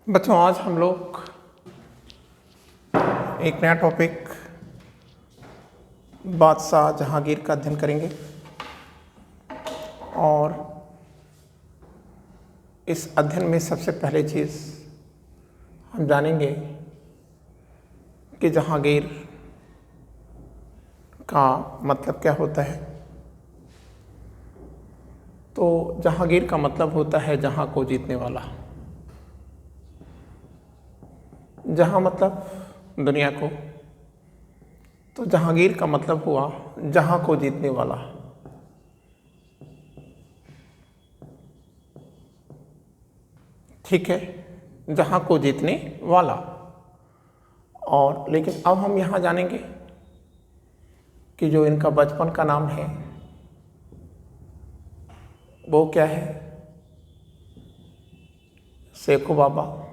बच्चों, आज हम लोग एक नया टॉपिक बादशाह जहांगीर का अध्ययन करेंगे और इस अध्ययन में सबसे पहले चीज़ हम जानेंगे कि जहांगीर का मतलब क्या होता है। तो जहांगीर का मतलब होता है जहां को जीतने वाला। जहां मतलब दुनिया को, तो जहांगीर का मतलब हुआ जहां को जीतने वाला। ठीक है, जहां को जीतने वाला। और लेकिन अब हम यहां जानेंगे कि जो इनका बचपन का नाम है वो क्या है। शेखू बाबा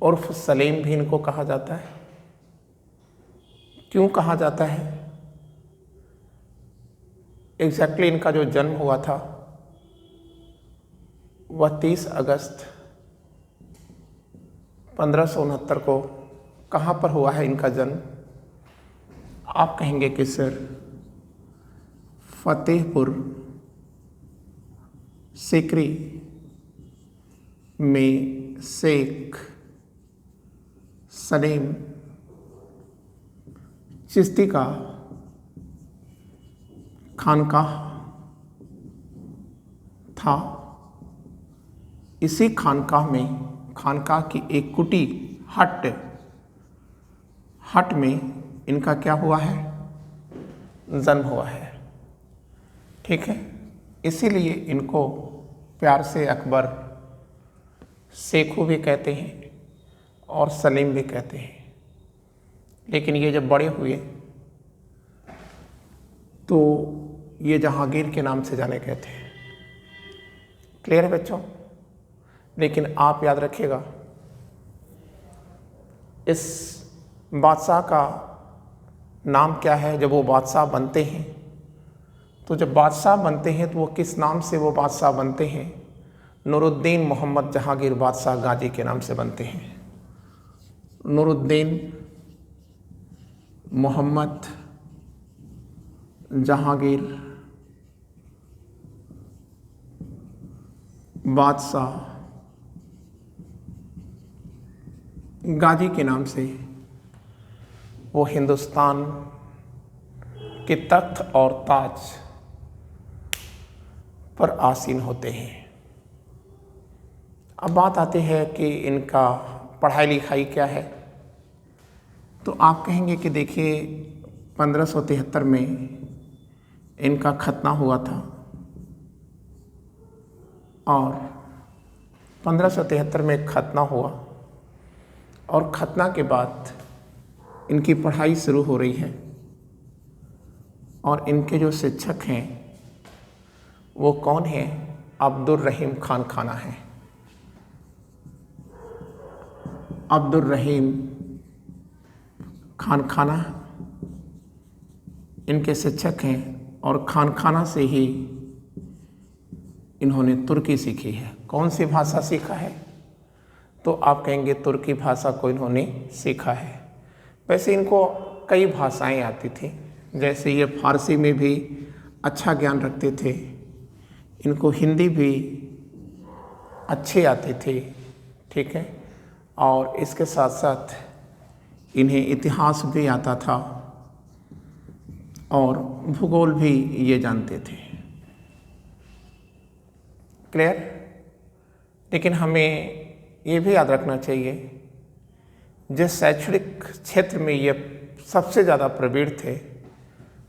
उर्फ सलीम भी इनको कहा जाता है। क्यों कहा जाता है? एग्जैक्टली इनका जो जन्म हुआ था वह 30 अगस्त 1569 को कहाँ पर हुआ है इनका जन्म? आप कहेंगे कि सर फतेहपुर सीकरी में शेख सलीम चिश्ती का खानकाह था। इसी खानकाह में, खानकाह की एक कुटी हट में इनका क्या हुआ है? जन्म हुआ है। ठीक है, इसीलिए इनको प्यार से अकबर शेखू भी कहते हैं और सलीम भी कहते हैं। लेकिन ये जब बड़े हुए तो ये जहांगीर के नाम से जाने गए थे। क्लियर है बच्चों? लेकिन आप याद रखिएगा, इस बादशाह का नाम क्या है जब वो बादशाह बनते हैं। तो जब बादशाह बनते हैं तो वो किस नाम से वो बादशाह बनते हैं? नूरुद्दीन मोहम्मद जहांगीर बादशाह गाजी के नाम से बनते हैं। नूरुद्दीन मोहम्मद जहांगीर बादशाह गाजी के नाम से वो हिंदुस्तान के तख्त और ताज पर आसीन होते हैं। अब बात आती है कि इनका पढ़ाई लिखाई क्या है। तो आप कहेंगे कि देखिए 1573 में इनका खतना हुआ था और 1573 में खतना हुआ और खतना के बाद इनकी पढ़ाई शुरू हो रही है। और इनके जो शिक्षक हैं वो कौन हैं? अब्दुल रहीम खान खाना है। अब्दुल रहीम खान खाना इनके शिक्षक हैं और खान खाना से ही इन्होंने तुर्की सीखी है। कौन सी भाषा सीखा है? तो आप कहेंगे तुर्की भाषा को इन्होंने सीखा है। वैसे इनको कई भाषाएं आती थी, जैसे ये फारसी में भी अच्छा ज्ञान रखते थे, इनको हिंदी भी अच्छी आती थी। ठीक है, और इसके साथ साथ इन्हें इतिहास भी आता था और भूगोल भी ये जानते थे। क्लियर? लेकिन हमें ये भी याद रखना चाहिए, जिस शैक्षणिक क्षेत्र में ये सबसे ज़्यादा प्रवीण थे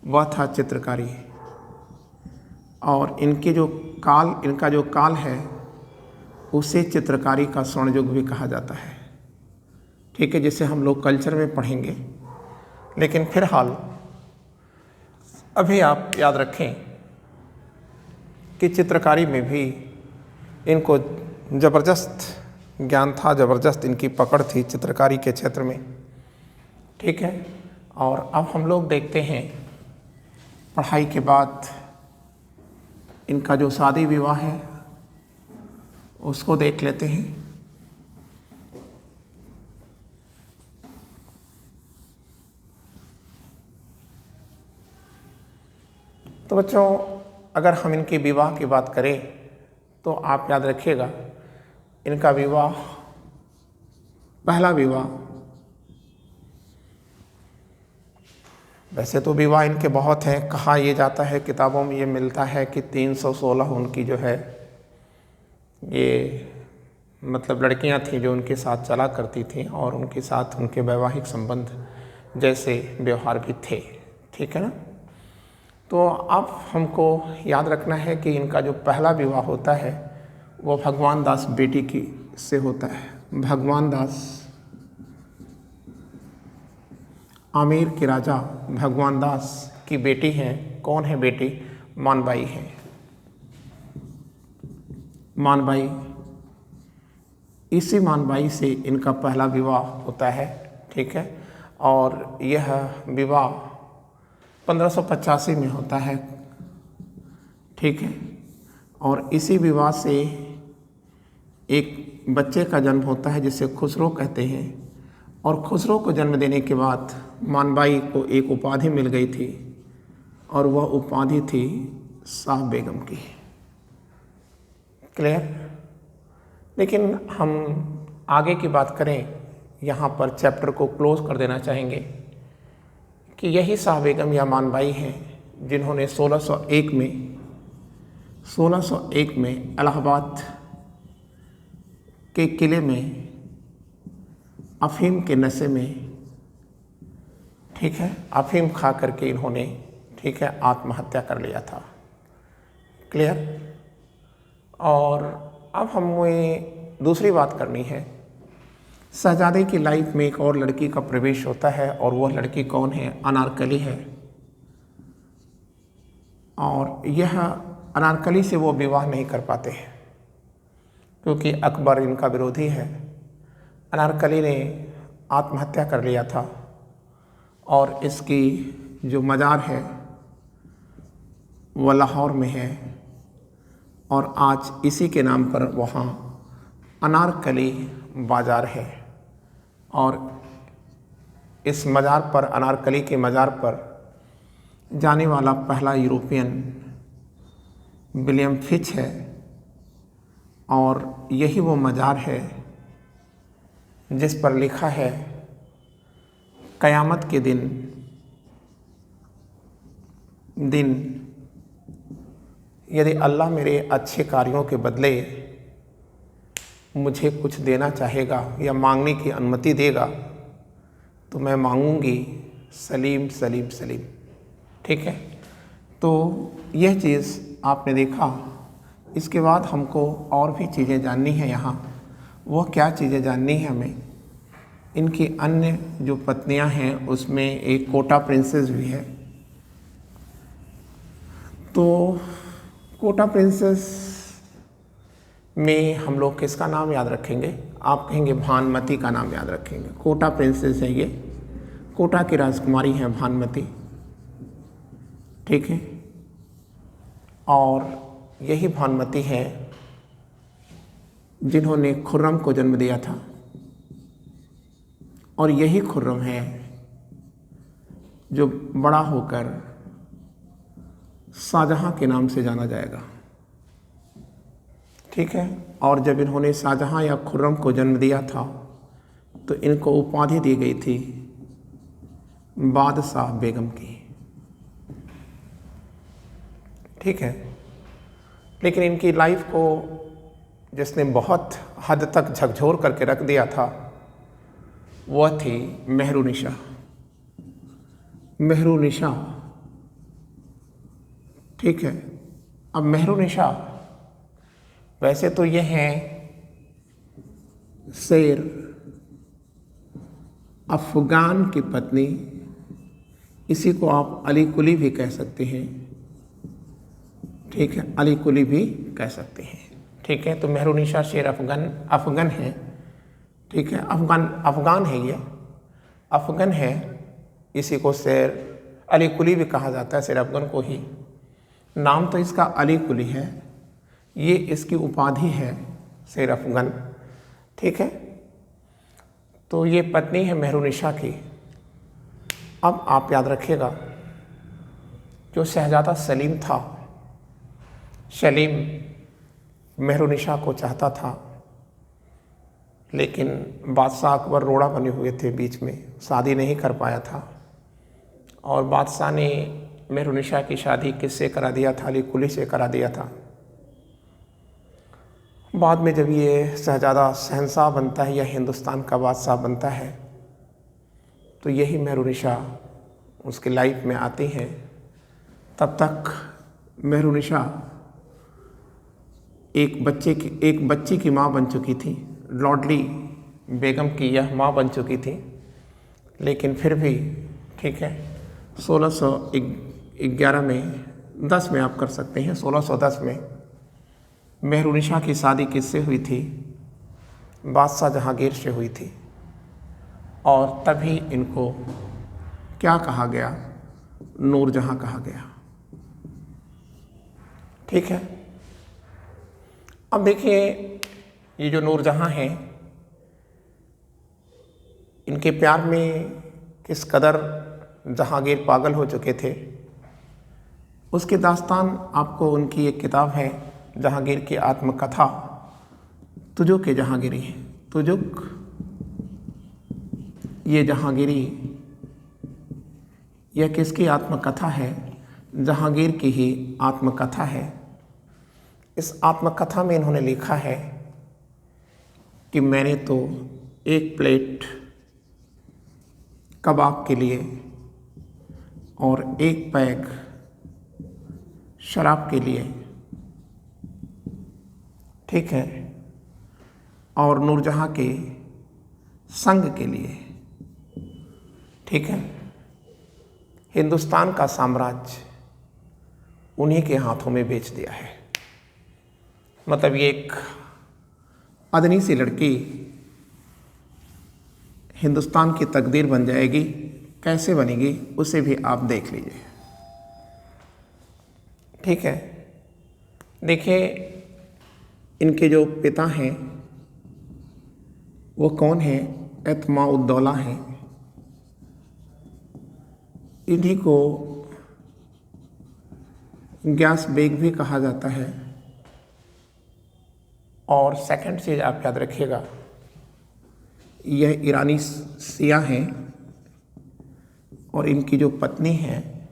वह था चित्रकारी। और इनका जो काल है उसे चित्रकारी का स्वर्ण युग भी कहा जाता है। ठीक है, जिसे हम लोग कल्चर में पढ़ेंगे। लेकिन फिलहाल अभी आप याद रखें कि चित्रकारी में भी इनको ज़बरदस्त ज्ञान था, ज़बरदस्त इनकी पकड़ थी चित्रकारी के क्षेत्र में। ठीक है, और अब हम लोग देखते हैं पढ़ाई के बाद इनका जो शादी विवाह है उसको देख लेते हैं। तो बच्चों, अगर हम इनके विवाह की बात करें तो आप याद रखिएगा, इनका विवाह, पहला विवाह, वैसे तो विवाह इनके बहुत हैं, कहा यह जाता है, किताबों में ये मिलता है कि 316 उनकी जो है ये मतलब लड़कियां थीं जो उनके साथ चला करती थीं और उनके साथ उनके वैवाहिक संबंध जैसे व्यवहार भी थे। ठीक है ना। तो अब हमको याद रखना है कि इनका जो पहला विवाह होता है वो भगवान दास बेटी की से होता है। भगवान दास, आमेर के राजा भगवान दास की बेटी हैं। कौन है बेटी? मानबाई है। मानबाई, इसी मानबाई से इनका पहला विवाह होता है। ठीक है। और यह विवाह 1585 में होता है। ठीक है। और इसी विवाह से एक बच्चे का जन्म होता है जिसे खुसरो कहते हैं। और खुसरो को जन्म देने के बाद मानबाई को एक उपाधि मिल गई थी और वह उपाधि थी शाह बेगम की। क्लियर? लेकिन हम आगे की बात करें, यहाँ पर चैप्टर को क्लोज कर देना चाहेंगे कि यही शाह बेगम या मानबाई हैं जिन्होंने 1601 में इलाहाबाद के किले में अफीम के नशे में, ठीक है, अफीम खा करके इन्होंने, ठीक है, आत्महत्या कर लिया था। क्लियर? और अब हमें दूसरी बात करनी है। शहजादे की लाइफ में एक और लड़की का प्रवेश होता है और वह लड़की कौन है? अनारकली है। और यह अनारकली से वो विवाह नहीं कर पाते हैं क्योंकि अकबर इनका विरोधी है। अनारकली ने आत्महत्या कर लिया था और इसकी जो मज़ार है वह लाहौर में है और आज इसी के नाम पर वहाँ अनारकली बाज़ार है। और इस मज़ार पर, अनारकली के मज़ार पर जाने वाला पहला यूरोपियन विलियम फिच है। और यही वो मज़ार है जिस पर लिखा है, क़यामत के दिन यदि अल्लाह मेरे अच्छे कार्यों के बदले मुझे कुछ देना चाहेगा या मांगने की अनुमति देगा तो मैं मांगूंगी सलीम सलीम सलीम। ठीक है। तो यह चीज़ आपने देखा। इसके बाद हमको और भी चीज़ें जाननी है यहाँ। वह क्या चीज़ें जाननी है हमें? इनकी अन्य जो पत्नियाँ हैं उसमें एक कोटा प्रिंसेस भी है। तो कोटा प्रिंसेस में हम लोग किसका नाम याद रखेंगे? आप कहेंगे भानुमति का नाम याद रखेंगे। कोटा प्रिंसेस है ये, कोटा की राजकुमारी है भानुमति। ठीक है। और यही भानुमति है जिन्होंने खुर्रम को जन्म दिया था और यही खुर्रम है जो बड़ा होकर शाहजहाँ के नाम से जाना जाएगा। ठीक है। और जब इन्होंने शाहजहाँ या खुर्रम को जन्म दिया था तो इनको उपाधि दी गई थी बादशाह बेगम की। ठीक है। लेकिन इनकी लाइफ को जिसने बहुत हद तक झकझोर करके रख दिया था वह थी मेहरुनिशा। मेहरुनिशा, ठीक है। अब मेहरुनिशा वैसे तो ये हैं शेर अफगान की पत्नी, इसी को आप अली कुली भी कह सकते हैं। ठीक है, अली कुली भी कह सकते हैं। ठीक है। तो मेहरुनिशा शेर अफगान है। ठीक है। अफगान है, ये अफगान है। इसी को शेर अली कुली भी कहा जाता है, शेर अफगान को ही। नाम तो इसका अली कुली है, ये इसकी उपाधि है शेर अफगन, ठीक है। तो ये पत्नी है मेहरुनिशा की। अब आप याद रखिएगा, जो शहजादा सलीम था, सलीम मेहरुनिशा को चाहता था, लेकिन बादशाह अकबर रोड़ा बने हुए थे, बीच में शादी नहीं कर पाया था। और बादशाह ने मेहरुनिशा की शादी किससे करा दिया था? अली कुली से करा दिया था। बाद में जब ये शहजादा शहंशाह बनता है या हिंदुस्तान का बादशाह बनता है, तो यही मेहरुनिशा उसकी लाइफ में आती हैं। तब तक मेहरुनिशा एक बच्ची की माँ बन चुकी थी, लॉर्डली बेगम की यह माँ बन चुकी थी। लेकिन फिर भी ठीक है, 1611 में 10 में आप कर सकते हैं, 1610 में मेहरुनिशा की शादी किससे हुई थी? बादशाह जहांगीर से हुई थी। और तभी इनको क्या कहा गया? नूरजहां कहा गया, ठीक है। अब देखिए, ये जो नूरजहां हैं, इनके प्यार में किस कदर जहांगीर पागल हो चुके थे, उसकी दास्तान आपको उनकी एक किताब है, जहांगीर की आत्मकथा, तुजुक जहांगीरी। तुजुक ये जहांगीरी, यह किसकी आत्मकथा है? जहांगीर की ही आत्मकथा है। इस आत्मकथा में इन्होंने लिखा है कि मैंने तो एक प्लेट कबाब के लिए और एक पैग शराब के लिए, ठीक है, और नूरजहां के संग के लिए, ठीक है, हिंदुस्तान का साम्राज्य उन्हीं के हाथों में बेच दिया है। मतलब ये एक अदनी सी लड़की हिंदुस्तान की तकदीर बन जाएगी, कैसे बनेगी उसे भी आप देख लीजिए, ठीक है। देखिए, इनके जो पिता हैं वो कौन हैं? एतमाउद्दौला हैं। इन्हीं को ग्यास बेग भी कहा जाता है। और सेकंड चीज़ आप याद रखिएगा, यह ईरानी सिया हैं और इनकी जो पत्नी है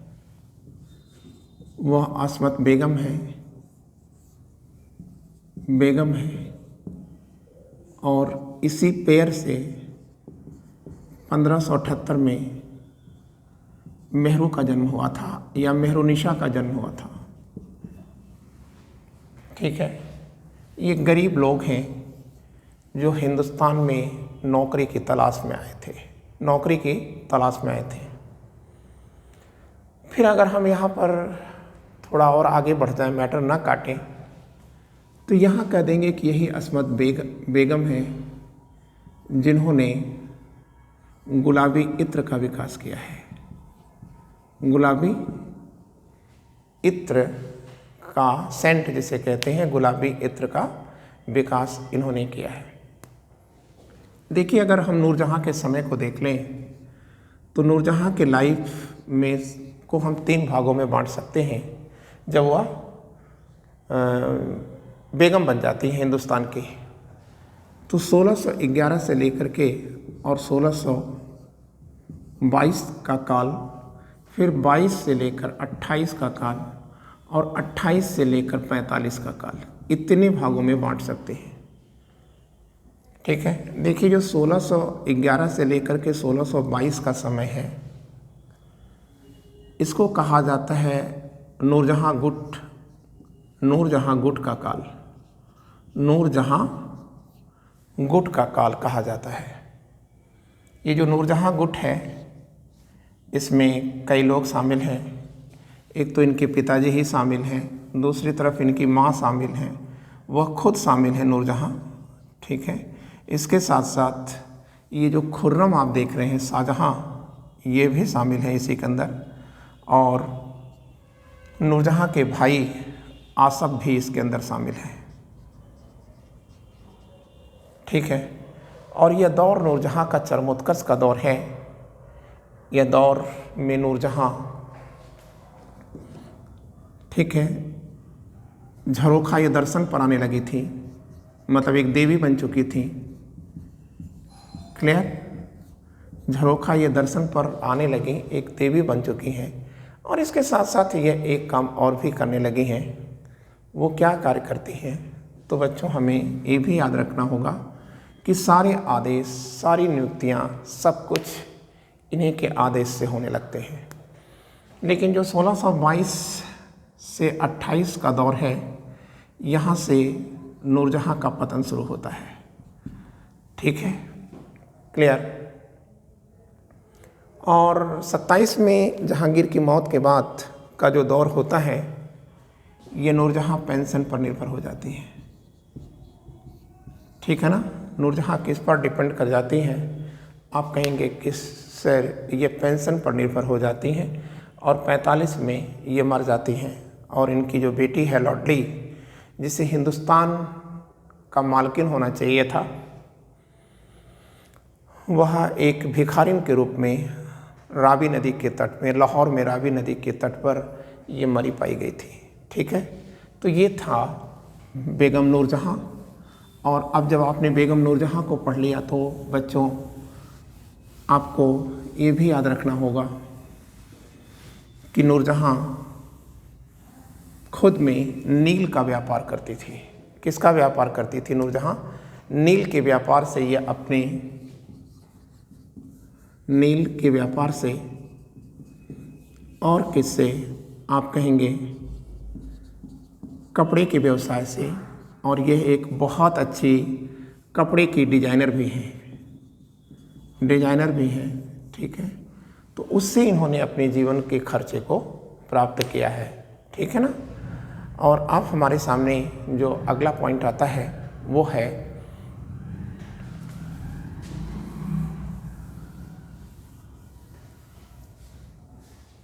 वह आसमत बेगम है। और इसी पेयर से 1578 में मेहरू का जन्म हुआ था, या मेहरुनिशा का जन्म हुआ था, ठीक है। ये गरीब लोग हैं जो हिंदुस्तान में नौकरी की तलाश में आए थे, फिर अगर हम यहाँ पर थोड़ा और आगे बढ़ जाएं, मैटर ना काटें, तो यहाँ कह देंगे कि यही असमत बेगम है जिन्होंने गुलाबी इत्र का विकास किया है। गुलाबी इत्र का सेंट जिसे कहते हैं, गुलाबी इत्र का विकास इन्होंने किया है। देखिए, अगर हम नूरजहां के समय को देख लें तो नूरजहां के लाइफ में को हम 3 भागों में बांट सकते हैं। जब वह बेगम बन जाती है हिंदुस्तान की, तो 1611 से लेकर के और 1622 का काल, फिर 22 से लेकर 28 का काल, और 28 से लेकर 45 का काल, इतने भागों में बांट सकते हैं, ठीक है। देखिए, जो 1611 से लेकर के 1622 का समय है, इसको कहा जाता है नूरजहां गुट का काल। नूरजहां गुट का काल कहा जाता है। ये जो नूरजहां गुट है, इसमें कई लोग शामिल हैं। एक तो इनके पिताजी ही शामिल हैं, दूसरी तरफ इनकी माँ शामिल हैं, वह खुद शामिल है नूरजहां, ठीक है। इसके साथ साथ ये जो खुर्रम आप देख रहे हैं, शाहजहां, ये भी शामिल है इसी के अंदर, और नूरजहां के भाई आसफ भी इसके अंदर शामिल हैं, ठीक है। और यह दौर नूरजहाँ का चरमोत्कर्ष का दौर है। यह दौर में नूरजहाँ, ठीक है, झरोखा ये दर्शन पर आने लगी थी, मतलब एक देवी बन चुकी थी। क्लियर? झरोखा ये दर्शन पर आने लगी, एक देवी बन चुकी हैं। और इसके साथ साथ ये एक काम और भी करने लगी हैं। वो क्या कार्य करती हैं? तो बच्चों हमें ये भी याद रखना होगा कि सारे आदेश, सारी नियुक्तियाँ, सब कुछ इन्हीं के आदेश से होने लगते हैं। लेकिन जो 1622 से 28 का दौर है, यहाँ से नूरजहाँ का पतन शुरू होता है। ठीक है, क्लियर? और 27 में जहांगीर की मौत के बाद का जो दौर होता है, ये नूरजहाँ पेंशन पर निर्भर हो जाती है। ठीक है ना? नूरजहाँ किस पर डिपेंड कर जाती हैं? आप कहेंगे किस से? ये पेंशन पर निर्भर हो जाती हैं और 45 में ये मर जाती हैं। और इनकी जो बेटी है लॉडली, जिसे हिंदुस्तान का मालकिन होना चाहिए था, वह एक भिखारिन के रूप में रावी नदी के तट में, लाहौर में रावी नदी के तट पर ये मरी पाई गई थी। ठीक है, तो ये था बेगम नूरजहाँ। और अब जब आपने बेगम नूरजहाँ को पढ़ लिया तो बच्चों आपको ये भी याद रखना होगा कि नूरजहाँ खुद में नील का व्यापार करती थी। किसका व्यापार करती थी नूरजहाँ? नील के व्यापार से ये अपने नील के व्यापार से, और किससे आप कहेंगे, कपड़े के व्यवसाय से। और यह एक बहुत अच्छी कपड़े की डिजाइनर भी है, ठीक है। तो उससे इन्होंने अपने जीवन के खर्चे को प्राप्त किया है। ठीक है ना? और अब हमारे सामने जो अगला पॉइंट आता है वो है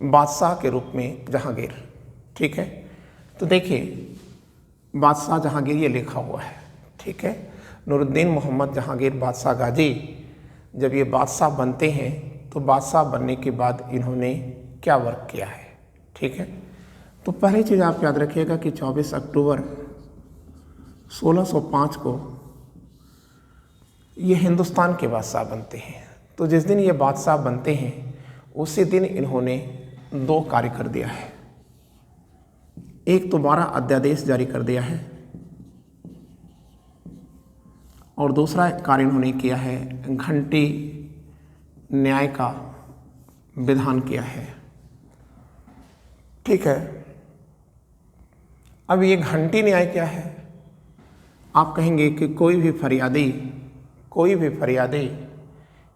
बादशाह के रूप में जहांगीर। ठीक है, तो देखिए बादशाह जहांगीर ये लिखा हुआ है। ठीक है, नूरुद्दीन मोहम्मद जहांगीर बादशाह गाजी जब ये बादशाह बनते हैं तो बादशाह बनने के बाद इन्होंने क्या वर्क किया है। ठीक है, तो पहली चीज़ आप याद रखिएगा कि 24 अक्टूबर 1605 को ये हिंदुस्तान के बादशाह बनते हैं। तो जिस दिन ये बादशाह बनते हैं उसी दिन इन्होंने दो कार्य कर दिया है। एक तो 12 अध्यादेश जारी कर दिया है और दूसरा कार्य इन्होंने किया है, घंटी न्याय का विधान किया है। ठीक है, अब ये घंटी न्याय क्या है? आप कहेंगे कि कोई भी फरियादी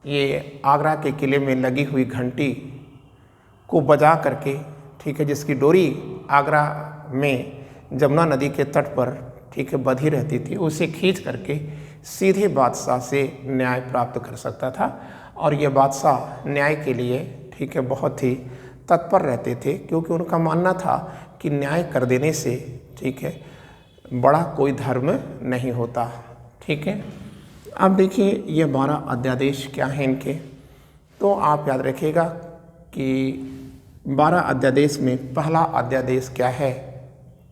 ये आगरा के किले में लगी हुई घंटी को बजा करके, ठीक है, जिसकी डोरी आगरा में जमुना नदी के तट पर, ठीक है, बंधी रहती थी, उसे खींच करके सीधे बादशाह से न्याय प्राप्त कर सकता था। और ये बादशाह न्याय के लिए, ठीक है, बहुत ही तत्पर रहते थे, क्योंकि उनका मानना था कि न्याय कर देने से, ठीक है, बड़ा कोई धर्म नहीं होता। ठीक है, अब देखिए ये 12 अध्यादेश क्या हैं इनके, तो आप याद रखिएगा कि 12 अध्यादेश में पहला अध्यादेश क्या है?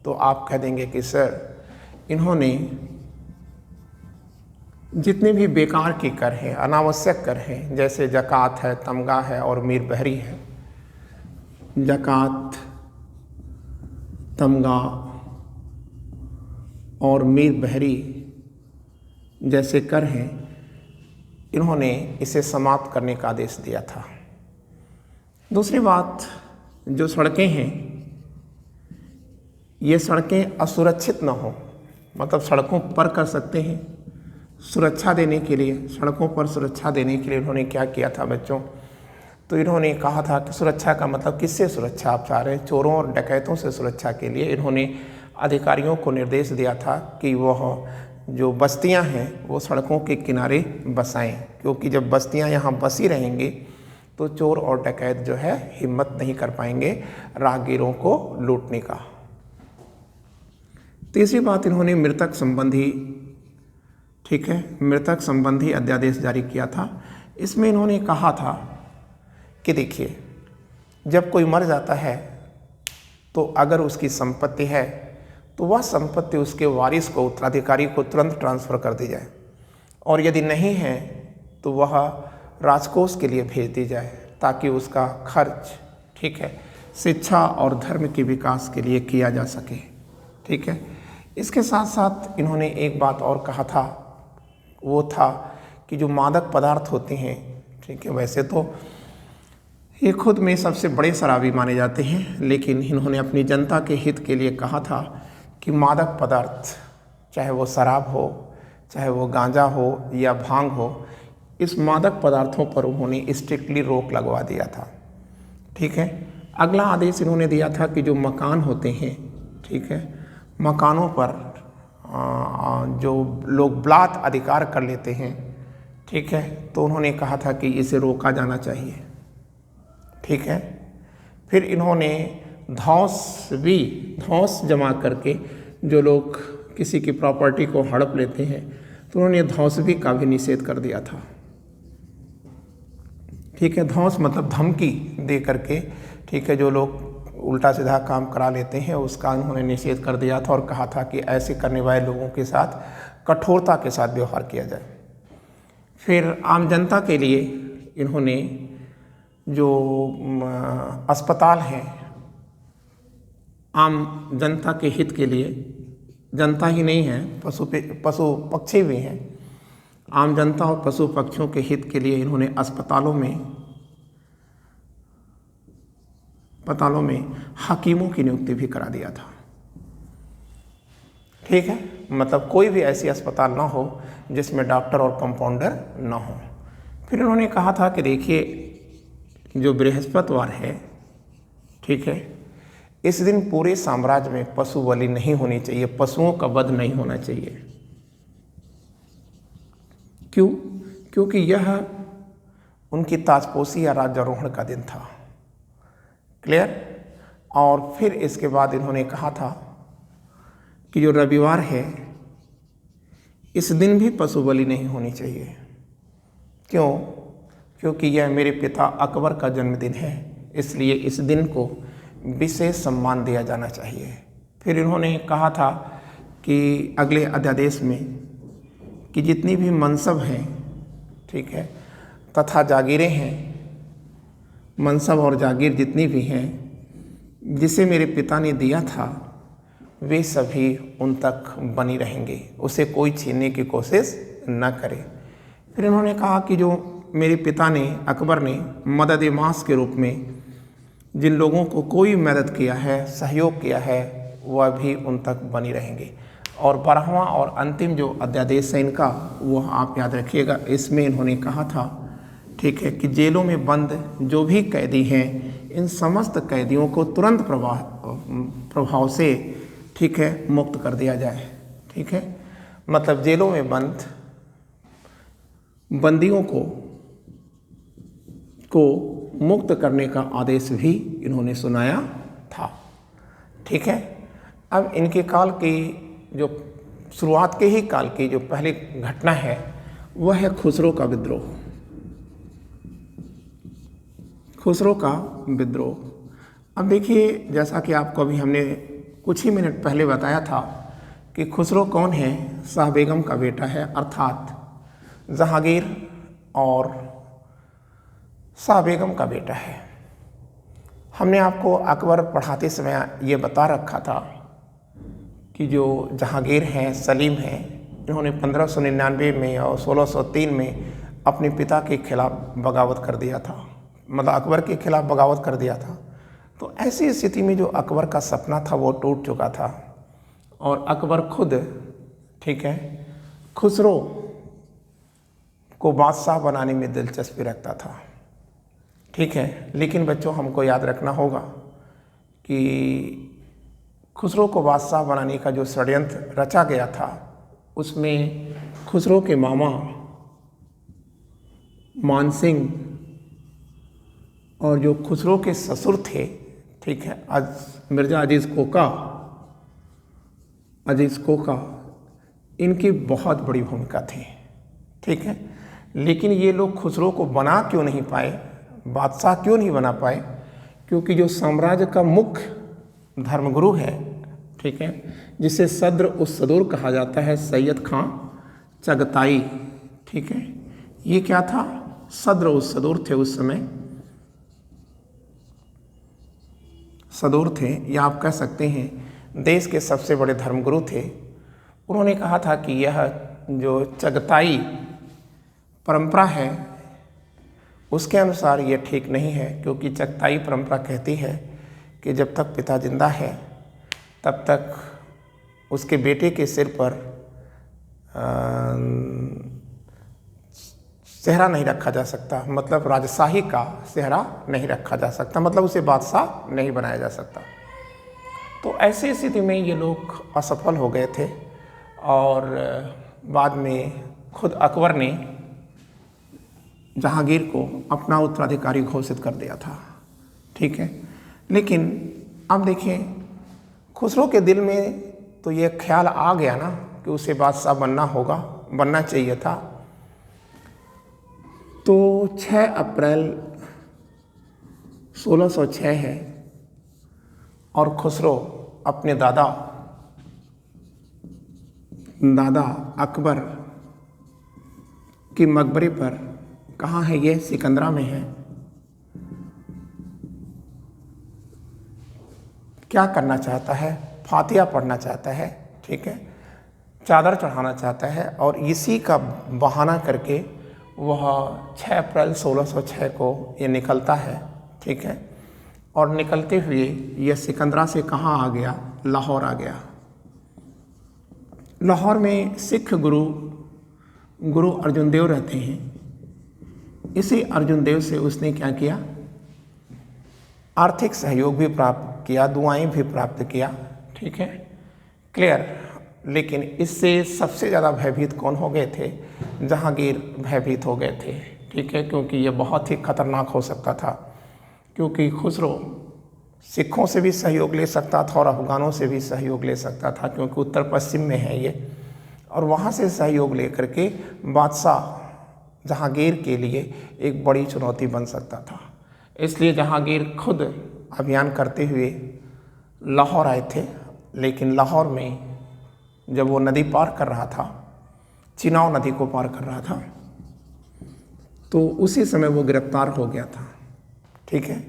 तो आप कह देंगे कि सर इन्होंने जितने भी बेकार के कर हैं, अनावश्यक कर हैं, जैसे ज़कात है, तमगा है और मीर बहरी है, ज़कात, तमगा और मीर बहरी जैसे कर हैं, इन्होंने इसे समाप्त करने का आदेश दिया था। दूसरी बात, जो सड़कें हैं, ये सड़कें असुरक्षित न हो, मतलब सड़कों पर कर सकते हैं। सुरक्षा देने के लिए, सड़कों पर सुरक्षा देने के लिए इन्होंने क्या किया था बच्चों? तो इन्होंने कहा था कि सुरक्षा का मतलब किससे सुरक्षा आप चाह रहे हैं? चोरों और डकैतों से सुरक्षा के लिए इन्होंने अधिकारियों को निर्देश दिया था कि वह जो बस्तियां हैं वो सड़कों के किनारे बसाएं, क्योंकि जब बस्तियां यहाँ बसी रहेंगी तो चोर और डकैत जो है हिम्मत नहीं कर पाएंगे राहगीरों को लूटने का। तीसरी बात, इन्होंने मृतक संबंधी, ठीक है, मृतक संबंधी अध्यादेश जारी किया था। इसमें इन्होंने कहा था कि देखिए, जब कोई मर जाता है तो अगर उसकी संपत्ति है तो वह संपत्ति उसके वारिस को, उत्तराधिकारी को तुरंत ट्रांसफ़र कर दी जाए, और यदि नहीं है तो वह राजकोष के लिए भेज दी जाए ताकि उसका खर्च, ठीक है, शिक्षा और धर्म के विकास के लिए किया जा सके। ठीक है, इसके साथ साथ इन्होंने एक बात और कहा था, वो था कि जो मादक पदार्थ होते हैं, ठीक है, वैसे तो ये खुद में सबसे बड़े शराबी माने जाते हैं, लेकिन इन्होंने अपनी जनता के हित के लिए कहा था कि मादक पदार्थ, चाहे वो शराब हो, चाहे वो गांजा हो या भांग हो, इस मादक पदार्थों पर उन्होंने स्ट्रिक्टली रोक लगवा दिया था। ठीक है, अगला आदेश इन्होंने दिया था कि जो मकान होते हैं, ठीक है, मकानों पर जो लोग ब्लात अधिकार कर लेते हैं, ठीक है, तो उन्होंने कहा था कि इसे रोका जाना चाहिए। ठीक है, फिर इन्होंने धौंस जमा करके जो लोग किसी की प्रॉपर्टी को हड़प लेते हैं, तो उन्होंने धौंसवी का भी निषेध कर दिया था। ठीक है, धौंस मतलब धमकी दे करके, ठीक है, जो लोग उल्टा सीधा काम करा लेते हैं उसका उन्होंने निषेध कर दिया था और कहा था कि ऐसे करने वाले लोगों के साथ कठोरता के साथ व्यवहार किया जाए। फिर आम जनता के लिए इन्होंने जो अस्पताल हैं, आम जनता के हित के लिए, जनता ही नहीं है, पशु पक्षी भी हैं, आम जनता और पशु पक्षियों के हित के लिए इन्होंने अस्पतालों में हकीमों की नियुक्ति भी करा दिया था। ठीक है, मतलब कोई भी ऐसी अस्पताल ना हो जिसमें डॉक्टर और कंपाउंडर ना हो। फिर उन्होंने कहा था कि देखिए, जो बृहस्पतिवार है, ठीक है, इस दिन पूरे साम्राज्य में पशु बलि नहीं होनी चाहिए, पशुओं का वध नहीं होना चाहिए। क्यों? क्योंकि यह उनकी ताजपोशी या राज्यारोहण का दिन था। क्लियर? और फिर इसके बाद इन्होंने कहा था कि जो रविवार है, इस दिन भी पशु बलि नहीं होनी चाहिए। क्यों? क्योंकि यह मेरे पिता अकबर का जन्मदिन है, इसलिए इस दिन को विशेष सम्मान दिया जाना चाहिए। फिर इन्होंने कहा था कि अगले अध्यादेश में कि जितनी भी मनसब हैं, ठीक है, तथा जागीरें हैं, मनसब और जागीर जितनी भी हैं, जिसे मेरे पिता ने दिया था, वे सभी उन तक बनी रहेंगे, उसे कोई छीनने की कोशिश न करे। फिर इन्होंने कहा कि जो मेरे पिता ने, अकबर ने मदद मास के रूप में जिन लोगों को कोई मदद किया है, सहयोग किया है, वह भी उन तक बनी रहेंगे। और 12वां और अंतिम जो अध्यादेश है इनका, वह आप याद रखिएगा। इसमें इन्होंने कहा था, ठीक है, कि जेलों में बंद जो भी कैदी हैं, इन समस्त कैदियों को तुरंत प्रभाव से, ठीक है, मुक्त कर दिया जाए। ठीक है, मतलब जेलों में बंद बंदियों को मुक्त करने का आदेश भी इन्होंने सुनाया था। ठीक है, अब इनके काल की जो शुरुआत के ही काल की जो पहली घटना है, वह है खुसरो का विद्रोह। खुसरो का विद्रोह। अब देखिए, जैसा कि आपको अभी हमने कुछ ही मिनट पहले बताया था कि खुसरो कौन है, शाह बेगम का बेटा है, अर्थात जहांगीर और शाह बेगम का बेटा है। हमने आपको अकबर पढ़ाते समय ये बता रखा था कि जो जहांगीर हैं, सलीम हैं, इन्होंने 1599 में और 1603 में अपने पिता के खिलाफ बगावत कर दिया था, मतलब अकबर के खिलाफ बगावत कर दिया था। तो ऐसी स्थिति में जो अकबर का सपना था वो टूट चुका था और अकबर खुद, ठीक है, खुसरो को बादशाह बनाने में दिलचस्पी रखता था। ठीक है, लेकिन बच्चों हमको याद रखना होगा कि खुसरो को बादशाह बनाने का जो षड्यंत्र रचा गया था, उसमें खुसरो के मामा मानसिंह और जो खुसरो के ससुर थे, ठीक है, मिर्ज़ा अजीज़ कोका, इनकी बहुत बड़ी भूमिका थी, ठीक है। लेकिन ये लोग खुसरो को बना क्यों नहीं पाए, बादशाह क्यों नहीं बना पाए? क्योंकि जो साम्राज्य का मुख्य धर्मगुरु है, ठीक है, जिसे सद्र उस सदूर कहा जाता है, सैयद खां चगताई, ठीक है, ये क्या था? सद्र उस सदूर थे, उस समय सदूर थे, या आप कह सकते हैं देश के सबसे बड़े धर्मगुरु थे। उन्होंने कहा था कि यह जो चगताई परंपरा है उसके अनुसार यह ठीक नहीं है, क्योंकि चगताई परंपरा कहती है कि जब तक पिता जिंदा है तब तक उसके बेटे के सिर पर सेहरा नहीं रखा जा सकता, मतलब राजशाही का सेहरा नहीं रखा जा सकता, मतलब उसे बादशाह नहीं बनाया जा सकता। तो ऐसी स्थिति में ये लोग असफल हो गए थे और बाद में खुद अकबर ने जहांगीर को अपना उत्तराधिकारी घोषित कर दिया था, ठीक है। लेकिन अब देखिए, खुसरो के दिल में तो ये ख्याल आ गया ना कि उसे बादशाह बनना चाहिए था। तो 6 अप्रैल 1606 है और खुसरो अपने दादा अकबर के मकबरे पर, कहाँ है ये? सिकंदरा में है। क्या करना चाहता है? फातिहा पढ़ना चाहता है, ठीक है, चादर चढ़ाना चाहता है, और इसी का बहाना करके वह 6 अप्रैल 1606 को ये निकलता है, ठीक है। और निकलते हुए यह सिकंदरा से कहाँ आ गया? लाहौर आ गया। लाहौर में सिख गुरु अर्जुन देव रहते हैं। इसी अर्जुन देव से उसने क्या किया? आर्थिक सहयोग भी प्राप्त किया, दुआएं भी प्राप्त किया, ठीक है, क्लियर। लेकिन इससे सबसे ज़्यादा भयभीत कौन हो गए थे? जहांगीर भयभीत हो गए थे, ठीक है, क्योंकि ये बहुत ही खतरनाक हो सकता था। क्योंकि खुसरो सिखों से भी सहयोग ले सकता था और अफगानों से भी सहयोग ले सकता था, क्योंकि उत्तर पश्चिम में है ये, और वहाँ से सहयोग लेकर के बादशाह जहांगीर के लिए एक बड़ी चुनौती बन सकता था। इसलिए जहांगीर खुद अभियान करते हुए लाहौर आए थे। लेकिन लाहौर में जब वो नदी पार कर रहा था, चिनाव नदी को पार कर रहा था, तो उसी समय वो गिरफ्तार हो गया था, ठीक है।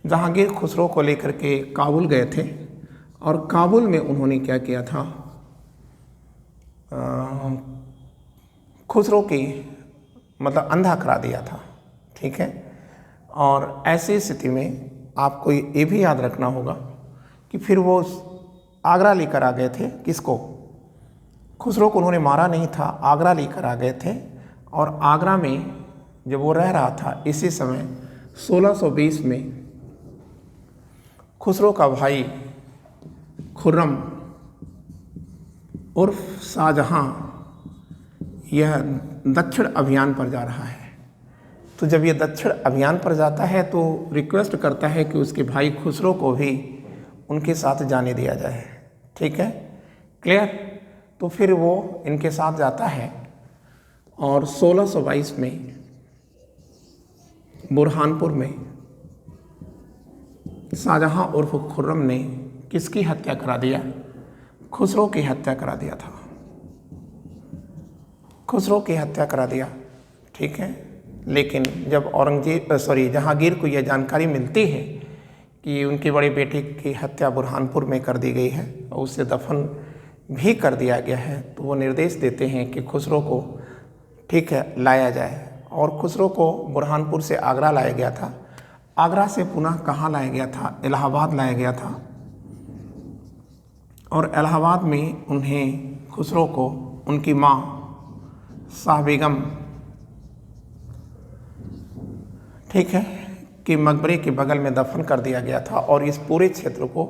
जहांगीर खुसरो को लेकर के काबुल गए थे और काबुल में उन्होंने क्या किया था? खुसरो की मतलब अंधा करा दिया था, ठीक है। और ऐसी स्थिति में आपको ये भी याद रखना होगा कि फिर वो आगरा लेकर आ गए थे। किसको? खुसरो को उन्होंने मारा नहीं था, आगरा लेकर आ गए थे। और आगरा में जब वो रह रहा था, इसी समय 1620 में खुसरो का भाई खुर्रम उर्फ शाहजहां यह दक्षिण अभियान पर जा रहा है। तो जब ये दक्षिण अभियान पर जाता है तो रिक्वेस्ट करता है कि उसके भाई खुसरो को भी उनके साथ जाने दिया जाए, ठीक है, क्लियर। तो फिर वो इनके साथ जाता है और 1622 में बुरहानपुर में शाहजहां उर्फ खुर्रम ने किसकी हत्या करा दिया? खुसरो की हत्या करा दिया था, खुसरो की हत्या करा दिया, ठीक है। लेकिन जब जहांगीर को यह जानकारी मिलती है कि उनके बड़े बेटे की हत्या बुरहानपुर में कर दी गई है और उसे दफन भी कर दिया गया है, तो वो निर्देश देते हैं कि खुसरो को, ठीक है, लाया जाए। और खुसरो को बुरहानपुर से आगरा लाया गया था। आगरा से पुनः कहाँ लाया गया था? इलाहाबाद लाया गया था। और इलाहाबाद में उन्हें, खुसरो को, उनकी माँ शाह बेगम, ठीक है, कि मकबरे के बगल में दफन कर दिया गया था। और इस पूरे क्षेत्र को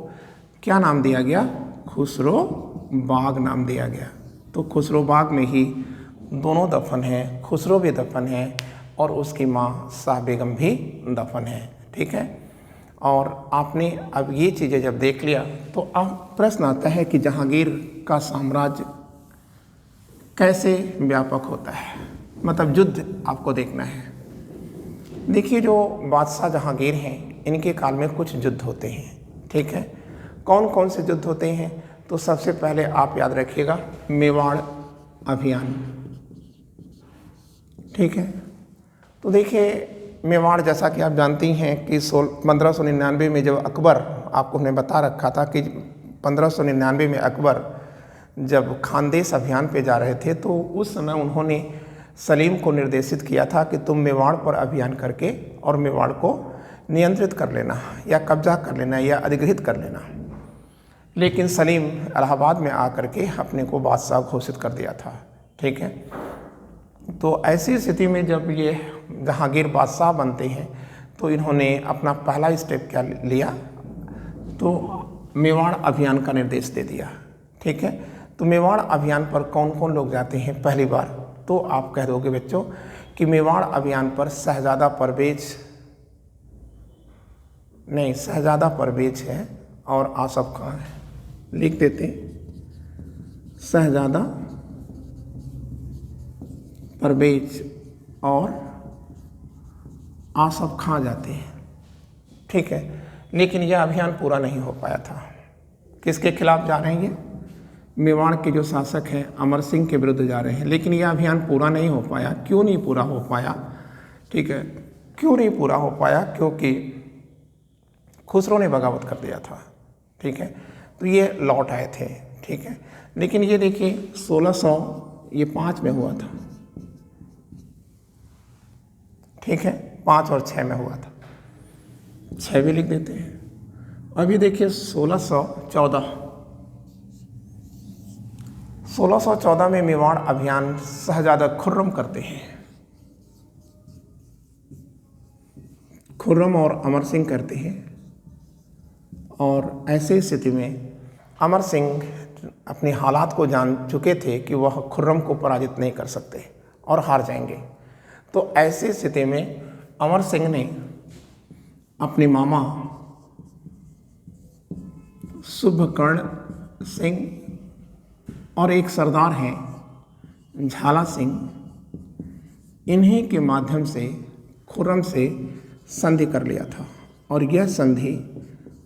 क्या नाम दिया गया? खुसरो बाग नाम दिया गया। तो खुसरो बाग में ही दोनों दफन हैं, खुसरो भी दफन है और उसकी माँ शाह बेगम भी दफन है, ठीक है। और आपने अब ये चीज़ें जब देख लिया तो अब प्रश्न आता है कि जहांगीर का साम्राज्य कैसे व्यापक होता है, मतलब युद्ध आपको देखना है। देखिए, जो बादशाह जहांगीर हैं इनके काल में कुछ युद्ध होते हैं, ठीक है। कौन कौन से युद्ध होते हैं? तो सबसे पहले आप याद रखिएगा मेवाड़ अभियान, ठीक है। तो देखिए, मेवाड़ जैसा कि आप जानती हैं कि 1599 में जब अकबर, आपको हमने बता रखा था कि 1599 में अकबर जब खानदेश अभियान पे जा रहे थे तो उस समय उन्होंने सलीम को निर्देशित किया था कि तुम मेवाड़ पर अभियान करके और मेवाड़ को नियंत्रित कर लेना या कब्जा कर लेना या अधिग्रहित कर लेना। लेकिन सलीम इलाहाबाद में आकर के अपने को बादशाह घोषित कर दिया था, ठीक है। तो ऐसी स्थिति में जब ये जहांगीर बादशाह बनते हैं तो इन्होंने अपना पहला स्टेप क्या लिया? तो मेवाड़ अभियान का निर्देश दे दिया, ठीक है। तो मेवाड़ अभियान पर कौन कौन लोग जाते हैं पहली बार? तो आप कह दोगे बच्चों कि मेवाड़ अभियान पर शहजादा परवेज है और आसफ खां है। लिख देते शहजादा परवेज और आसफ खां जाते हैं, ठीक है। लेकिन यह अभियान पूरा नहीं हो पाया था। किसके खिलाफ जा रहे हैं? मेवाड़ के जो शासक हैं अमर सिंह के विरुद्ध जा रहे हैं। लेकिन यह अभियान पूरा नहीं हो पाया। क्यों नहीं पूरा हो पाया? ठीक है, क्यों नहीं पूरा हो पाया? क्योंकि खुसरो ने बगावत कर दिया था, ठीक है। तो ये लौट आए थे, ठीक है। लेकिन ये देखिए 1605 में हुआ था, ठीक है। 5 और 6 में हुआ था, 6 भी लिख देते हैं। अभी देखिए 1614 में मेवाड़ अभियान शहजादा खुर्रम करते हैं। खुर्रम और अमर सिंह करते हैं और ऐसे स्थिति में अमर सिंह अपनी हालात को जान चुके थे कि वह खुर्रम को पराजित नहीं कर सकते और हार जाएंगे। तो ऐसी स्थिति में अमर सिंह ने अपने मामा शुभकर्ण सिंह और एक सरदार हैं झाला सिंह, इन्हीं के माध्यम से खुर्रम से संधि कर लिया था। और यह संधि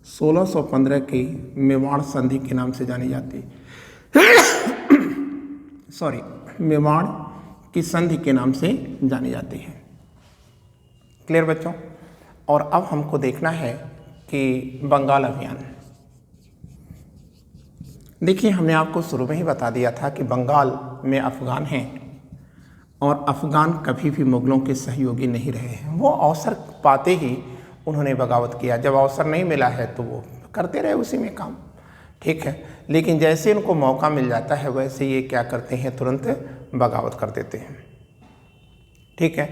1615 की मेवाड़ संधि के नाम से जानी जाती मेवाड़ की संधि के नाम से जानी जाती है। क्लियर बच्चों? और अब हमको देखना है कि बंगाल अभियान। देखिए, हमने आपको शुरू में ही बता दिया था कि बंगाल में अफ़गान हैं और अफ़गान कभी भी मुग़लों के सहयोगी नहीं रहे हैं। वो अवसर पाते ही उन्होंने बगावत किया। जब अवसर नहीं मिला है तो वो करते रहे उसी में काम, ठीक है। लेकिन जैसे उनको मौका मिल जाता है वैसे ये क्या करते हैं, तुरंत बगावत कर देते हैं, ठीक है।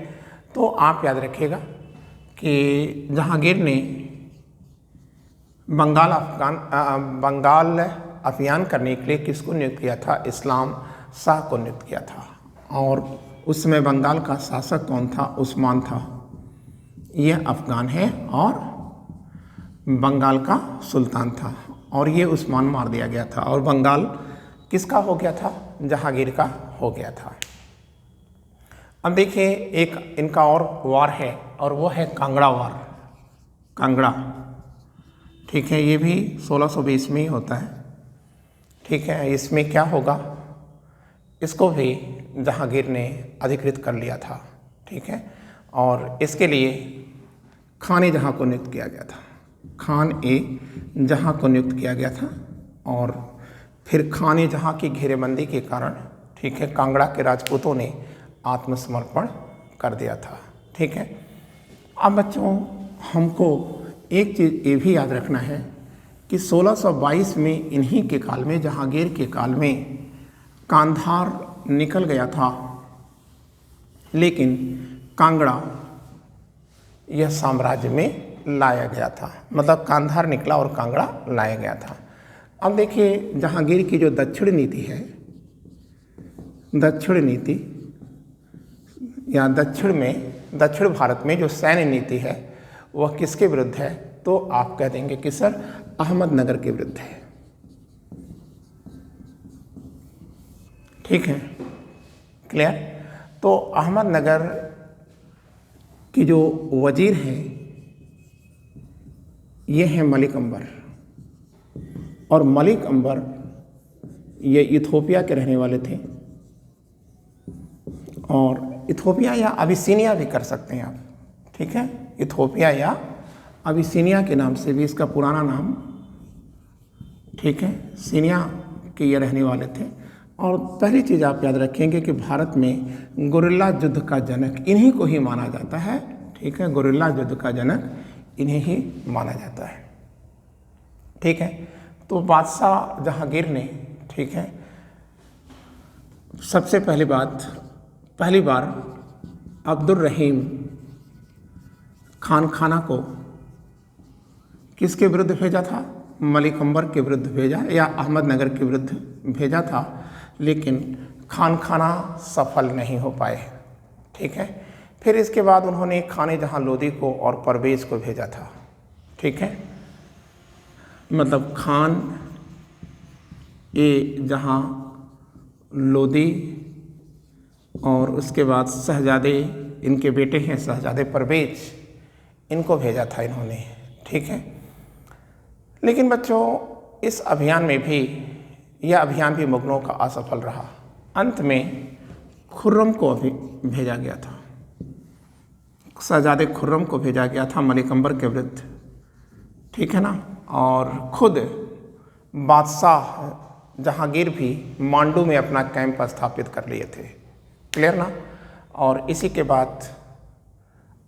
तो आप याद रखिएगा कि जहांगीर ने बंगाल अभियान करने के लिए किसको नियुक्त किया था? इस्लाम शाह को नियुक्त किया था। और उस समय बंगाल का शासक कौन था? उस्मान था। यह अफ़गान है और बंगाल का सुल्तान था और ये उस्मान मार दिया गया था और बंगाल किसका हो गया था? जहांगीर का हो गया था। अब देखिए, एक इनका और वार है और वो है कांगड़ा वार। कांगड़ा, ठीक है, ये भी 1620 में ही होता है, ठीक है। इसमें क्या होगा? इसको भी जहांगीर ने अधिकृत कर लिया था, ठीक है। और इसके लिए खान जहाँ को नियुक्त किया गया था, खान जहाँ को नियुक्त किया गया था। और फिर खान जहाँ की घेरेबंदी के कारण, ठीक है, कांगड़ा के राजपूतों ने आत्मसमर्पण कर दिया था, ठीक है। अब बच्चों, हमको एक चीज़ ये भी याद रखना है कि 1622 में इन्हीं के काल में, जहांगीर के काल में कांधार निकल गया था, लेकिन कांगड़ा यह साम्राज्य में लाया गया था। मतलब कांधार निकला और कांगड़ा लाया गया था। अब देखिए, जहांगीर की जो दक्षिण नीति है, दक्षिण नीति या दक्षिण भारत में जो सैन्य नीति है वह किसके विरुद्ध है? तो आप कह देंगे कि सर अहमदनगर के विरुद्ध है, ठीक है। क्लियर। तो अहमदनगर की जो वजीर हैं ये हैं मलिक अंबर, और मलिक अंबर ये इथोपिया के रहने वाले थे, और इथोपिया या अबिसिनिया भी कर सकते हैं आप, ठीक है, इथोपिया या अबिसिनिया के नाम से भी इसका पुराना नाम, ठीक है, सीनिया के ये रहने वाले थे। और पहली चीज़ आप याद रखेंगे कि भारत में गुरिल्ला युद्ध का जनक इन्हीं को ही माना जाता है, ठीक है, गुरिल्ला युद्ध का जनक इन्हें ही माना जाता है, ठीक है। तो बादशाह जहांगीर ने, ठीक है, सबसे पहली बार अब्दुल रहीम खान खाना को किसके विरुद्ध भेजा था? मलिक अंबर के विरुद्ध भेजा या अहमदनगर के विरुद्ध भेजा था, लेकिन खान खाना सफल नहीं हो पाए, ठीक है। फिर इसके बाद उन्होंने खाने जहां लोदी को और परवेज को भेजा था, ठीक है, मतलब खान जहां लोदी और उसके बाद शहजादे, इनके बेटे हैं शहजादे परवेज, इनको भेजा था इन्होंने, ठीक है। लेकिन बच्चों इस अभियान में भी, यह अभियान भी मुगलों का असफल रहा। अंत में खुर्रम को भी भेजा गया था, शहजादे खुर्रम को भेजा गया था मलिक अंबर के विरुद्ध, ठीक है ना। और खुद बादशाह जहांगीर भी मांडू में अपना कैंप स्थापित कर लिए थे, क्लियर ना। और इसी के बाद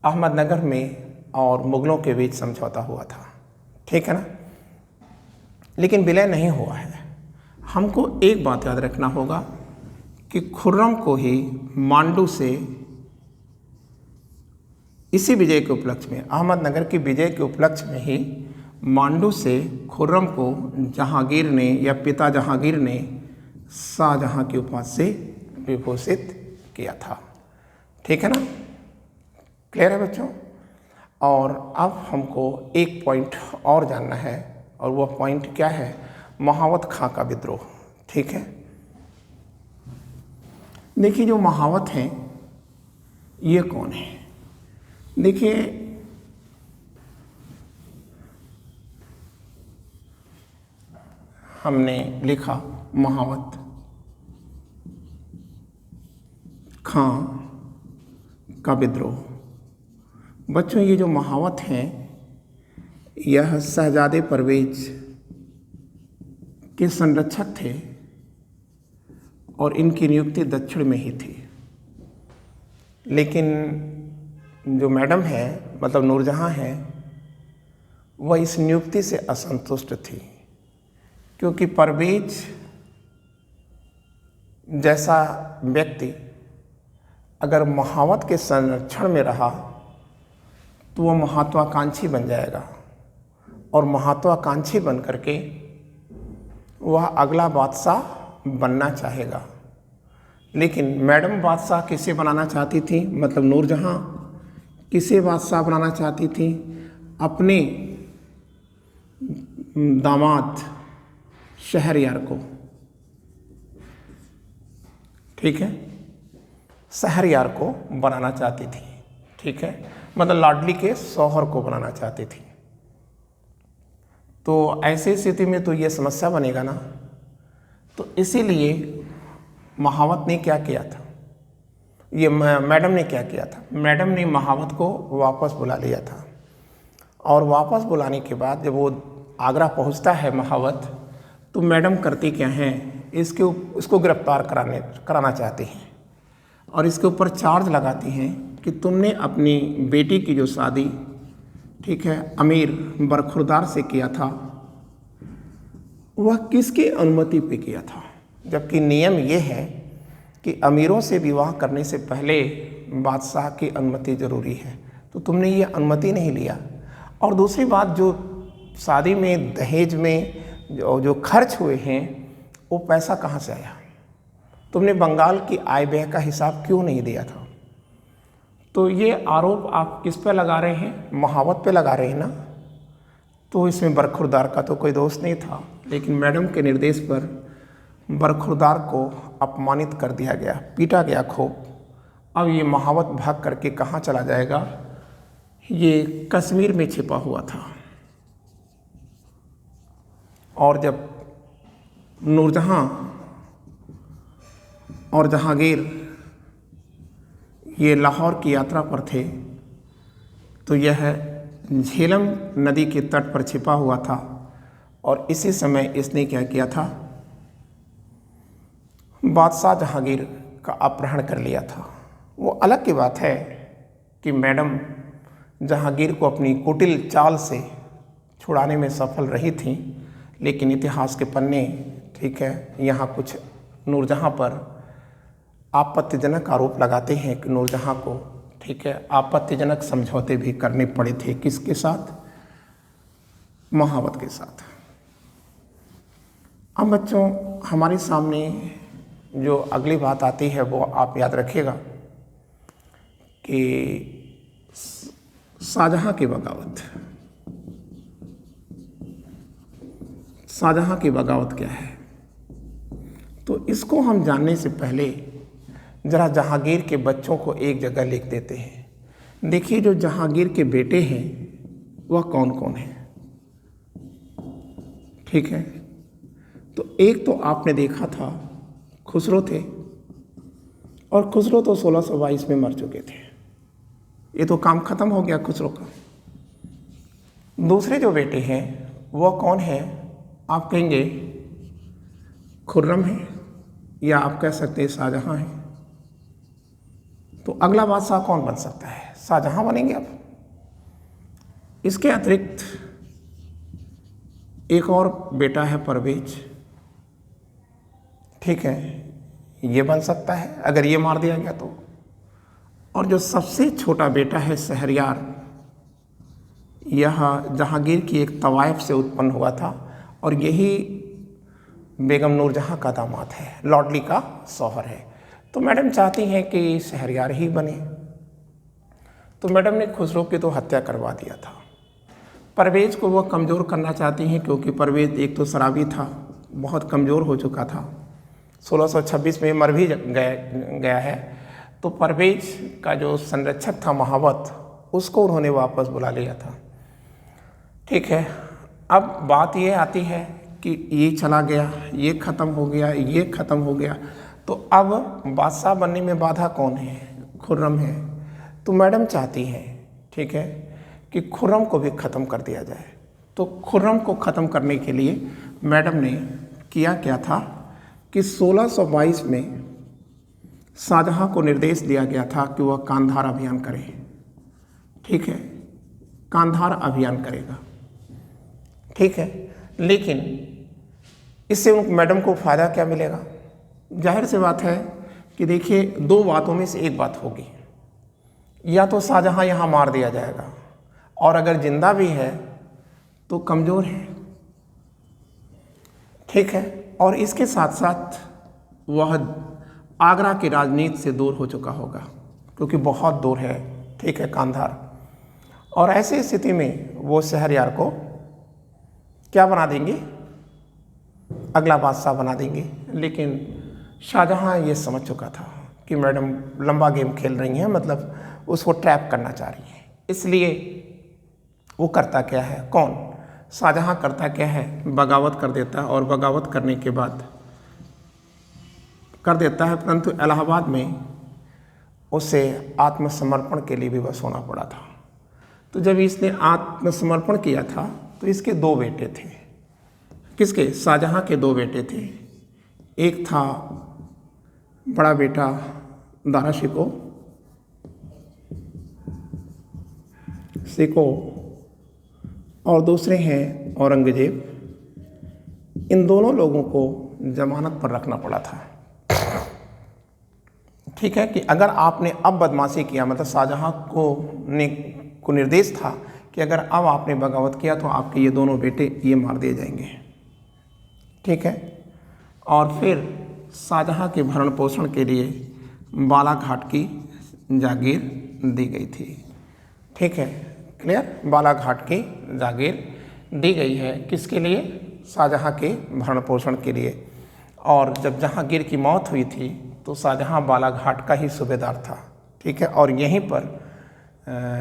अहमदनगर में और मुगलों के बीच समझौता हुआ था, ठीक है ना, लेकिन विलय नहीं हुआ है। हमको एक बात याद रखना होगा कि खुर्रम को ही मांडू से, इसी विजय के उपलक्ष्य में, अहमदनगर की विजय के उपलक्ष्य में ही मांडू से खुर्रम को जहांगीर ने या पिता जहांगीर ने शाहजहां की उपाधि से विभूषित किया था, ठीक है ना, क्लियर है बच्चों। और अब हमको एक पॉइंट और जानना है, और वह पॉइंट क्या है? महावत खां का विद्रोह, ठीक है। देखिए जो महावत हैं ये कौन है? देखिए हमने लिखा महावत खां का विद्रोह। बच्चों ये जो महावत हैं यह शहजादे परवेज के संरक्षक थे और इनकी नियुक्ति दक्षिण में ही थी। लेकिन जो मैडम है, मतलब नूरजहां है, वह इस नियुक्ति से असंतुष्ट थी, क्योंकि परवेज जैसा व्यक्ति अगर महावत के संरक्षण में रहा तो वह महत्वाकांक्षी बन जाएगा, और महत्वाकांक्षी बन करके वह अगला बादशाह बनना चाहेगा। लेकिन मैडम बादशाह किसे बनाना चाहती थी? मतलब नूरजहां किसे बादशाह बनाना चाहती थी? अपने दामाद शहरयार को, ठीक है, शहरयार को बनाना चाहती थी, ठीक है, मतलब लाडली के शौहर को बनाना चाहती थी। तो ऐसी स्थिति में तो ये समस्या बनेगा ना। तो इसीलिए महावत ने क्या किया था, ये मैडम ने क्या किया था? मैडम ने महावत को वापस बुला लिया था, और वापस बुलाने के बाद जब वो आगरा पहुंचता है महावत, तो मैडम करती क्या हैं, इसको गिरफ्तार कराना चाहती हैं, और इसके ऊपर चार्ज लगाती हैं कि तुमने अपनी बेटी की जो शादी, ठीक है, अमीर बरखुरदार से किया था, वह किसकी अनुमति पे किया था? जबकि नियम ये है कि अमीरों से विवाह करने से पहले बादशाह की अनुमति जरूरी है, तो तुमने ये अनुमति नहीं लिया। और दूसरी बात, जो शादी में दहेज में जो खर्च हुए हैं वो पैसा कहाँ से आया? तुमने बंगाल की आय व्यय का हिसाब क्यों नहीं दिया था? तो ये आरोप आप किस पे लगा रहे हैं? महावत पे लगा रहे हैं ना। तो इसमें बरखुरदार का तो कोई दोष नहीं था, लेकिन मैडम के निर्देश पर बरखुरदार को अपमानित कर दिया गया, पीटा गया खूब। अब ये महावत भाग करके कहाँ चला जाएगा? ये कश्मीर में छिपा हुआ था। और जब नूरजहां और जहांगीर ये लाहौर की यात्रा पर थे तो यह झेलम नदी के तट पर छिपा हुआ था और इसी समय इसने क्या किया था? बादशाह जहांगीर का अपहरण कर लिया था। वो अलग की बात है कि मैडम जहांगीर को अपनी कुटिल चाल से छुड़ाने में सफल रही थी, लेकिन इतिहास के पन्ने, ठीक है, यहाँ कुछ नूरजहां पर आपत्तिजनक आरोप लगाते हैं कि नूरजहां को, ठीक है, आपत्तिजनक समझौते भी करने पड़े थे। किसके साथ? महावत के साथ। अब बच्चों, हमारे सामने जो अगली बात आती है वो आप याद रखिएगा कि शाहजहां की बगावत। शाहजहां की बगावत क्या है? तो इसको हम जानने से पहले जरा जहांगीर के बच्चों को एक जगह लिख देते हैं। देखिए, जो जहांगीर के बेटे हैं वह कौन कौन है, ठीक है? तो एक तो आपने देखा था खुसरो थे, और खुसरो तो 1622 में मर चुके थे। ये तो काम खत्म हो गया खुसरो का। दूसरे जो बेटे हैं वह कौन है? आप कहेंगे खुर्रम है, या आप कह सकते हैं शाहजहां है। तो अगला बादशाह कौन बन सकता है? शाहजहां बनेंगे अब। इसके अतिरिक्त एक और बेटा है परवेज, ठीक है, ये बन सकता है अगर ये मार दिया गया तो। और जो सबसे छोटा बेटा है शहरयार, यह जहांगीर की एक तवाइफ से उत्पन्न हुआ था और यही बेगम नूरजहां का दामाद है, लॉर्डली का शौहर है। तो मैडम चाहती हैं कि शहरयार ही बने, तो मैडम ने खुसरो की तो हत्या करवा दिया था। परवेज को वह कमज़ोर करना चाहती हैं क्योंकि परवेज एक तो शराबी था, बहुत कमज़ोर हो चुका था, 1626 में मर भी गया है। तो परवेज का जो संरक्षक था महावत, उसको उन्होंने वापस बुला लिया था, ठीक है। अब बात ये आती है कि ये चला गया, ये ख़त्म हो गया, ये ख़त्म हो गया, तो अब बादशाह बनने में बाधा कौन है? खुर्रम है। तो मैडम चाहती हैं, ठीक है, कि खुर्रम को भी ख़त्म कर दिया जाए। तो खुर्रम को ख़त्म करने के लिए मैडम ने किया क्या था कि 1622 में शाहजहां को निर्देश दिया गया था कि वह कांधार अभियान करे, ठीक है, कांधार अभियान करेगा, ठीक है। लेकिन इससे उन मैडम को फ़ायदा क्या मिलेगा? जाहिर सी बात है कि देखिए, दो बातों में से एक बात होगी, या तो शाहजहां यहाँ मार दिया जाएगा, और अगर जिंदा भी है तो कमज़ोर है, ठीक है। और इसके साथ साथ वह आगरा की राजनीति से दूर हो चुका होगा, क्योंकि बहुत दूर है, ठीक है, कांधार। और ऐसी स्थिति में वो शहरयार को क्या बना देंगे? अगला बादशाह बना देंगे। लेकिन शाहजहां ये समझ चुका था कि मैडम लंबा गेम खेल रही हैं, मतलब उसको ट्रैप करना चाह रही हैं। इसलिए वो करता क्या है? कौन? शाहजहां करता क्या है? बगावत कर देता है, और बगावत करने के बाद कर देता है, परंतु इलाहाबाद में उसे आत्मसमर्पण के लिए विवश होना पड़ा था। तो जब इसने आत्मसमर्पण किया था तो इसके दो बेटे थे। किसके? शाहजहां के दो बेटे थे। एक था बड़ा बेटा दारा शिको और दूसरे हैं औरंगजेब। इन दोनों लोगों को जमानत पर रखना पड़ा था, ठीक है, कि अगर आपने अब बदमाशी किया, मतलब शाहजहां को निर्देश था कि अगर अब आपने बगावत किया तो आपके ये दोनों बेटे ये मार दिए जाएंगे, ठीक है। और फिर शाहजहां के भरण पोषण के लिए बालाघाट की जागीर दी गई थी, ठीक है, क्लियर। बालाघाट की जागीर दी गई है किसके लिए? शाहजहां के भरण पोषण के लिए। और जब जहांगीर की मौत हुई थी तो शाहजहां बालाघाट का ही सूबेदार था, ठीक है। और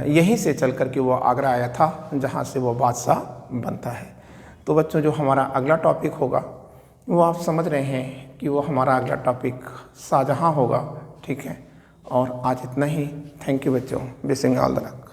यहीं से चल कर के वो आगरा आया था, जहाँ से वो बादशाह बनता है। तो बच्चों, जो हमारा अगला टॉपिक होगा वो आप समझ रहे हैं कि वो हमारा अगला टॉपिक शाहजहां होगा, ठीक है। और आज इतना ही। थैंक यू बच्चों, विशिंग ऑल द लक।